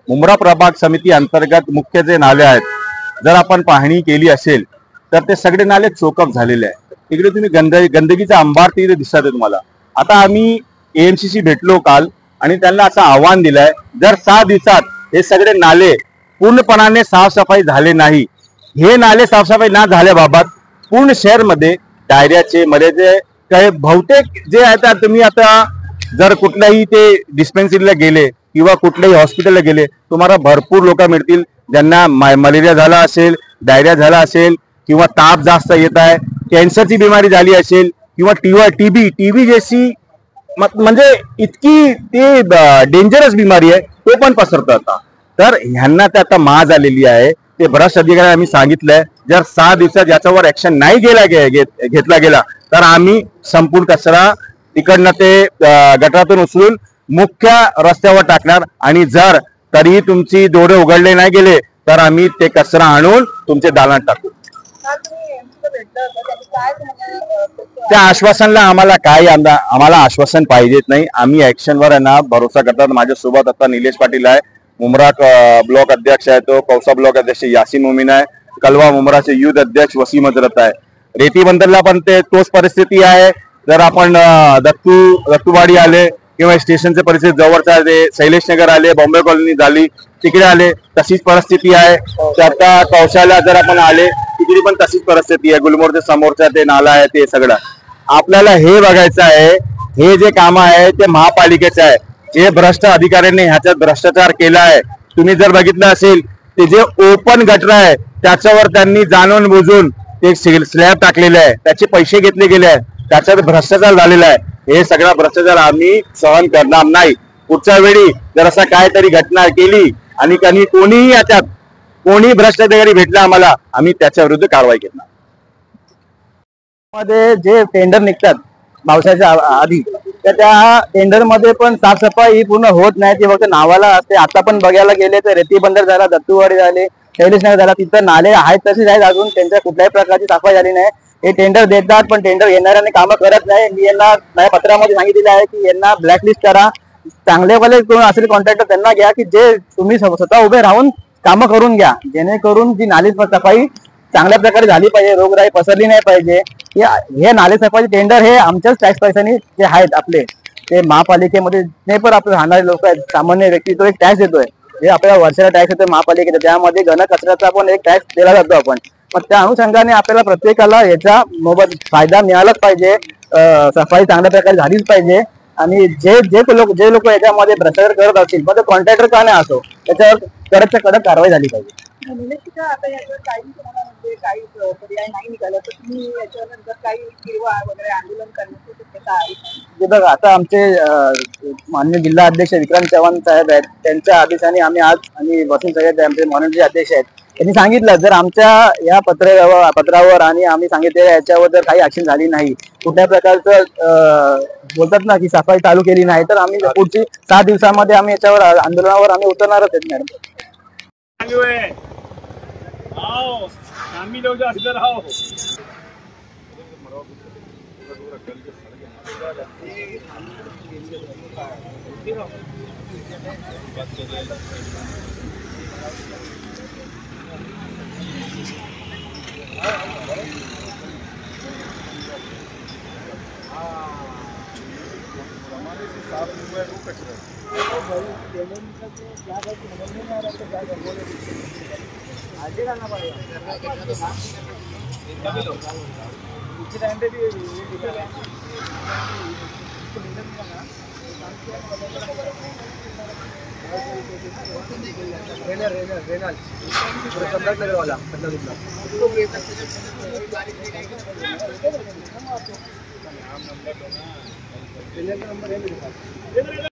मुंब्रा प्रभाग समिती अंतर्गत मुख्य जे नाले आहेत, जर आपण पाहणी केली असेल तर ते सगळे नाले चोकअप झालेले आहेत. तिकडे तुम्ही गंदगीचा अंबार तिकडे दिसत आहे तुम्हाला. आता आम्ही एएमसीशी भेटलो काल आणि त्यांना असं आव्हान दिलंय, जर 6 दिवसात हे सगळे नाले पूर्णपणाने साफसफाई झाले नाही, हे नाले साफसफाई ना झाल्याबाबत पूर्ण शहरमध्ये डायरियाचे मलेरियाचे काही बहुतेक जे आहेत, तुम्ही आता जर कुठल्याही ते डिस्पेन्सरीला गेले किंवा कुठल्याही हॉस्पिटलला गेले, तुम्हाला भरपूर लोक मिळतील ज्यांना मलेरिया झाला असेल, डायरिया झाला असेल किंवा ताप जास्त येत आहे, कॅन्सरची बिमारी झाली असेल किंवा टीबी जैसी म्हणजे इतकी ते डेंजरस बिमारी आहे, तो पण पसरतो आता. तर ह्यांना ते आता माज आलेली आहे. ते भ्रष्ट अधिकारी आम्ही सांगितलंय, जर 6 दिवसात याच्यावर ऍक्शन नाही घेतला गेला तर आम्ही संपूर्ण कचरा तिकडनं ते गटारातून उचलून मुख्य रस्त्यावर टाकणार आणि जर तरीही तुमची डोळे उघडले नाही गेले तर आम्ही ते कचरा आणून तुमचे दालनात टाकू. त्या आश्वासनला आम्हाला आश्वासन पाहिजेत नाही. आम्ही ऍक्शनवर ना भरोसा करतात. माझ्यासोबत आता निलेश पाटील आहे, मुंब्रा ब्लॉक अध्यक्ष आहे, तो कौसा ब्लॉक अध्यक्ष यासीन मोमीन आहे, कलवा मुंब्राचे युथ अध्यक्ष वसीम हजरत आहे. रेती बंदरला पण तोच परिस्थिती आहे. जर आपण दत्तूवाडी आले किंवा स्टेशनचे परिस्थिती जवळचा शैलेश नगर आले, बॉम्बे कॉलनी झाली, तिकडे आले तशीच परिस्थिती आहे. आता कौशाला जर आपण आले तिकडे पण तशीच परिस्थिती आहे. गुलमोरच्या समोरचा ते नाला आहे, ते सगळं आपल्याला हे बघायचं आहे. हे जे काम आहे ते महापालिकेचं आहे. जे भ्रष्ट अधिकाऱ्यांनी ह्याच्यात भ्रष्टाचार केला आहे, तुम्ही जर बघितलं असेल, ते जे ओपन गटर आहे त्याच्यावर त्यांनी जाणून बुजून ते स्लॅब टाकलेले आहे, त्याचे पैसे घेतले गेले आहेत, त्याच्यात भ्रष्टाचार झालेला आहे. हे सगळा भ्रष्टाचार आम्ही सहन करणार नाही. पुढच्या वेळी जर असं काहीतरी घटना केली आणि कोणीही याच्यात कोणी भ्रष्ट अधिकारी भेटला आम्हाला, आम्ही त्याच्या विरुद्ध कारवाई करणार. मध्ये जे टेंडर निघतात पावसाच्या आधी, तर त्या टेंडर मध्ये पण साफसफाई ही पूर्ण होत नाही. ते फक्त नावाला असते. आता पण बघायला गेले तर रेती बंदर झाला, दत्तूवाडी झाले, शैलेश नगर झाला, तिथं नाले आहेत तसेच आहेत, अजून त्यांच्या कुठल्याही प्रकारची सफाई झाली नाही. हे टेंडर देतात पण टेंडर येणाऱ्यांनी कामं करत नाही. मी यांना माझ्या पत्रामध्ये सांगितलेलं आहे की यांना ब्लॅकलिस्ट करा. चांगलेवाले कोण असेल कॉन्ट्रॅक्टर त्यांना घ्या की जे तुम्ही स्वतः उभे राहून कामं करून घ्या, जेणेकरून जी नाली सफाई चांगल्या प्रकारे झाली पाहिजे, रोगराई पसरली नाही पाहिजे. हे नाले सफाई टेंडर हे आमच्याच टॅक्स पैशाने जे आहेत आपले, ते महापालिकेमध्ये नाही पण आपले राहणारे लोक आहेत, सामान्य व्यक्ती तो एक टॅक्स देतोय. हे आपल्याला वर्षाला टॅक्स येतोय महापालिकेचा, त्यामध्ये घनकचऱ्याचा पण एक टॅक्स दिला जातो आपण. मग त्या अनुषंगाने आपल्याला प्रत्येकाला याचा मोबत फायदा मिळालाच पाहिजे. सफाई चांगल्या प्रकारे झालीच पाहिजे. आणि जे लोक याच्यामध्ये भ्रष्टाचार करत असतील, मग कॉन्ट्रॅक्टर का नाही असो, त्याच्यावर कडक कारवाई झाली पाहिजे. काही पर्याय नाही निघाला तर तुम्ही याच्यानंतर काही किरवा वगैरे आंदोलन करण्याची शक्यता आहे? बघा, आता आमचे माननीय जिल्हा अध्यक्ष विक्रम चव्हाण साहेब आहेत, त्यांच्या आदेशाने आम्ही आज, आणि वसीम सय्यद आमचे माननीय अध्यक्ष आहेत, त्यांनी सांगितलं जर आमच्या या पत्रावर आणि आम्ही सांगितलेल्या याच्यावर जर काही ऍक्शन झाली नाही, कुठल्या प्रकारचं बोलतात ना की सफाई चालू केली नाही, तर आम्ही पुढची 7 दिवसामध्ये आम्ही याच्यावर आंदोलनावर आम्ही उतरणारच आहेत. मॅडम शामिल हो जाओ, इधर आओ. आगे जाना पड़ेगा. वाला